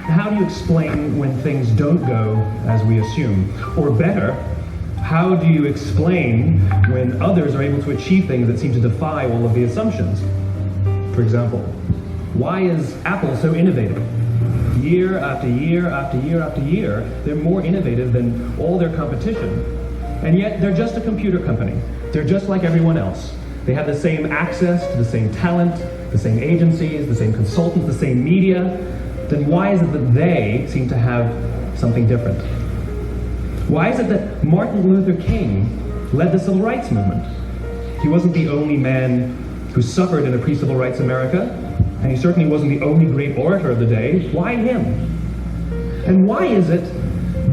How do you explain when things don't go as we assume? Or better, how do you explain when others are able to achieve things that seem to defy all of the assumptions? For example, why is Apple so innovative? Year after year after year after year, they're more innovative than all their competition. And yet, they're just a computer company. They're just like everyone else. They have the same access to the same talent, the same agencies, the same consultants, the same media. Then why is it that they seem to have something different? Why is it that Martin Luther King led the civil rights movement? He wasn't the only man who suffered in a pre-civil rights America, and he certainly wasn't the only great orator of the day. Why him? And why is it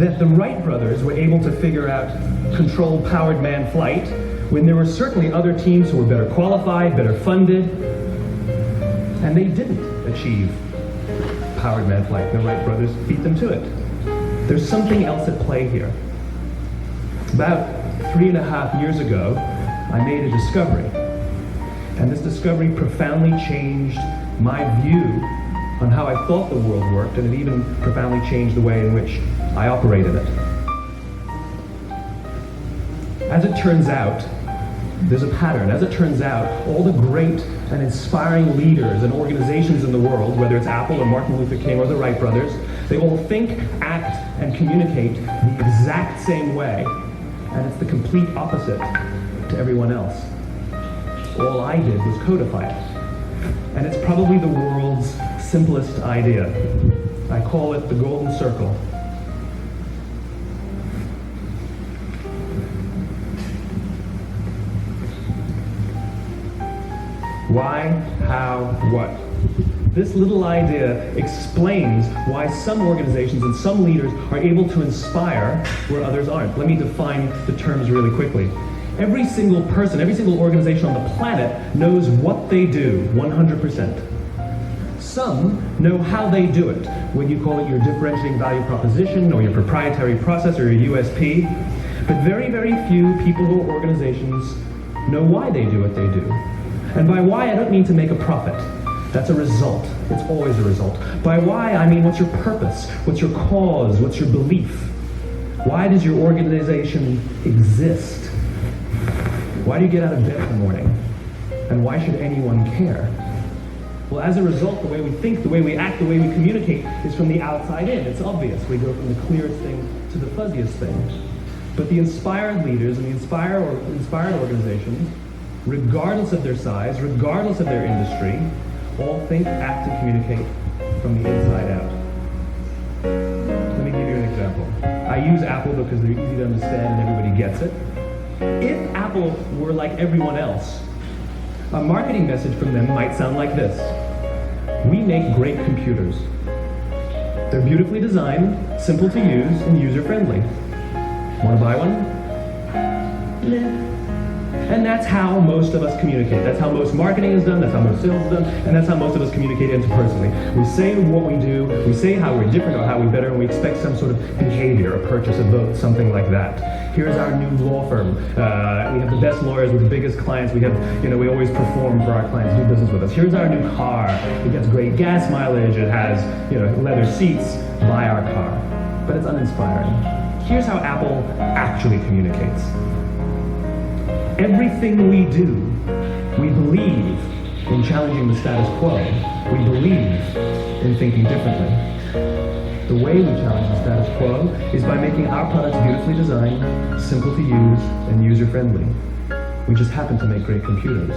that the Wright brothers were able to figure out controlled powered manned flight when there were certainly other teams who were better qualified, better funded, and they didn't achieve powered manned flight? The Wright brothers beat them to it. There's something else at play here. About 3.5 years ago, I made a discovery. And this discovery profoundly changed my view on how I thought the world worked, and it even profoundly changed the way in which I operated it. As it turns out, there's a pattern. As it turns out, all the great and inspiring leaders and organizations in the world, whether it's Apple or Martin Luther King or the Wright brothers, they all think, act, and communicate the exact same way, and it's the complete opposite to everyone else. All I did was codify it. And it's probably the world's simplest idea. I call it the golden circle. Why, how, what? This little idea explains why some organizations and some leaders are able to inspire where others aren't. Let me define the terms really quickly. Every single person, every single organization on the planet knows what they do, 100%. Some know how they do it, when you call it your differentiating value proposition or your proprietary process or your USP. But very, very few people or organizations know why they do what they do. And by why, I don't mean to make a profit. That's a result. It's always a result. By why, I mean what's your purpose? What's your cause? What's your belief? Why does your organization exist? Why do you get out of bed in the morning? And why should anyone care? Well, as a result, the way we think, the way we act, the way we communicate is from the outside in. It's obvious. We go from the clearest thing to the fuzziest thing. But the inspired leaders and the inspired organizations, regardless of their size, regardless of their industry, all think, act, and communicate from the inside out. Let me give you an example. I use Apple because they're easy to understand and everybody gets it. If Apple were like everyone else, a marketing message from them might sound like this. We make great computers. They're beautifully designed, simple to use, and user-friendly. Want to buy one? Nah. And that's how most of us communicate. That's how most marketing is done, that's how most sales is done, and that's how most of us communicate interpersonally. We say what we do, we say how we're different or how we're better, and we expect some sort of behavior, a purchase, a vote, something like that. Here's our new law firm. We have the best lawyers with the biggest clients. We have, we always perform for our clients, do business with us. Here's our new car. It gets great gas mileage. It has, leather seats. Buy our car. But it's uninspiring. Here's how Apple actually communicates. Everything we do, we believe in challenging the status quo. We believe in thinking differently. The way we challenge the status quo is by making our products beautifully designed, simple to use, and user-friendly. We just happen to make great computers.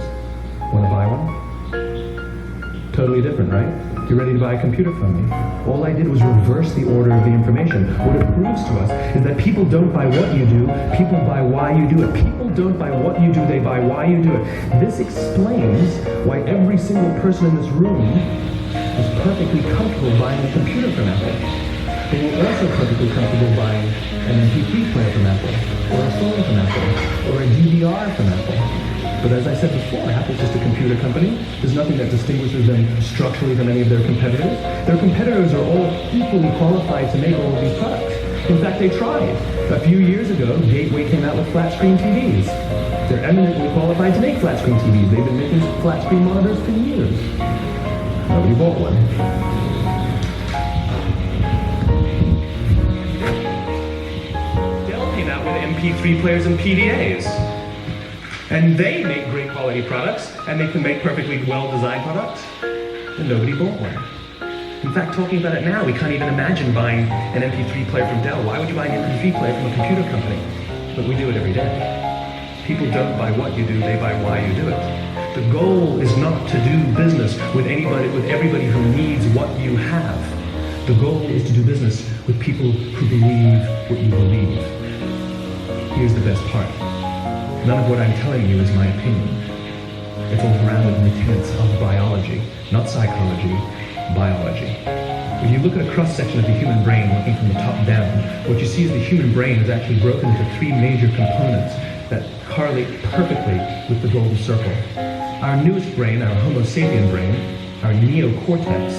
Want to buy one? Totally different, right? You're ready to buy a computer from me. All I did was reverse the order of the information. What it proves to us is that people don't buy what you do, people buy why you do it. People don't buy what you do, they buy why you do it. This explains why every single person in this room is perfectly comfortable buying a computer from Apple. They were also perfectly comfortable buying an MP3 player from Apple, or a phone from Apple, or a DVR from Apple. But as I said before, Apple's just a computer company. There's nothing that distinguishes them structurally from any of their competitors. Their competitors are all equally qualified to make all of these products. In fact, they tried. A few years ago, Gateway came out with flat-screen TVs. They're eminently qualified to make flat-screen TVs. They've been making flat-screen monitors for years. Nobody bought one. MP3 players and PDAs. And they make great quality products, and they can make perfectly well-designed products, and nobody bought one. In fact, talking about it now, we can't even imagine buying an MP3 player from Dell. Why would you buy an MP3 player from a computer company? But we do it every day. People don't buy what you do, they buy why you do it. The goal is not to do business with everybody who needs what you have. The goal is to do business with people who believe what you believe. Here's the best part. None of what I'm telling you is my opinion. It's all grounded in the tenets of biology, not psychology, biology. If you look at a cross-section of the human brain looking from the top down, what you see is the human brain is actually broken into three major components that correlate perfectly with the golden circle. Our newest brain, our Homo sapien brain, our neocortex,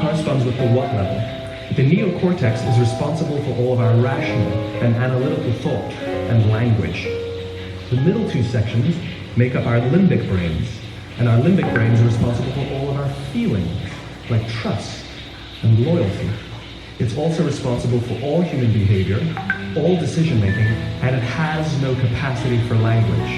corresponds with the what level. The neocortex is responsible for all of our rational and analytical thought and language. The middle two sections make up our limbic brains, and our limbic brains are responsible for all of our feelings, like trust and loyalty. It's also responsible for all human behavior, all decision-making, and it has no capacity for language.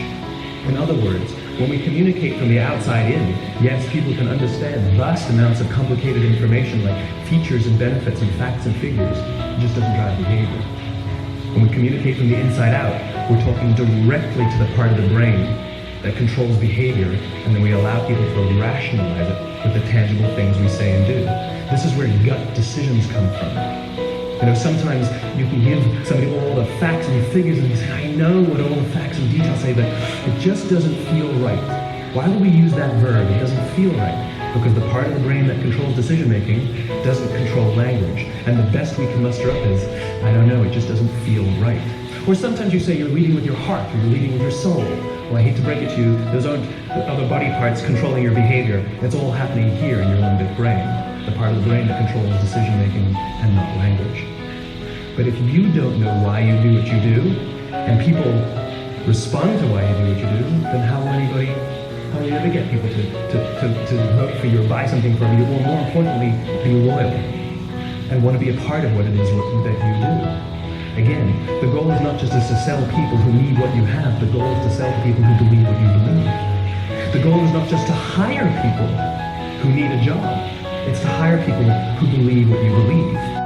In other words, when we communicate from the outside in, yes, people can understand vast amounts of complicated information like features and benefits and facts and figures. It just doesn't drive behavior. When we communicate from the inside out, we're talking directly to the part of the brain that controls behavior, and then we allow people to rationalize it with the tangible things we say and do. This is where gut decisions come from. You know, sometimes you can give somebody all the facts and figures and you say, I know what all the facts and details say, but it just doesn't feel right. Why would we use that verb? It doesn't feel right. Because the part of the brain that controls decision-making doesn't control language. And the best we can muster up is, I don't know, it just doesn't feel right. Or sometimes you say you're leading with your heart, or you're leading with your soul. Well, I hate to break it to you, those aren't other body parts controlling your behavior. It's all happening here in your limbic brain, the part of the brain that controls decision-making and not language. But if you don't know why you do what you do, and people respond to why you do what you do, then how will you ever get people to vote for you or buy something from you, or more importantly, be loyal and want to be a part of what it is that you do? Again, the goal is not just to sell people who need what you have, the goal is to sell to people who believe what you believe. The goal is not just to hire people who need a job, it's to hire people who believe what you believe.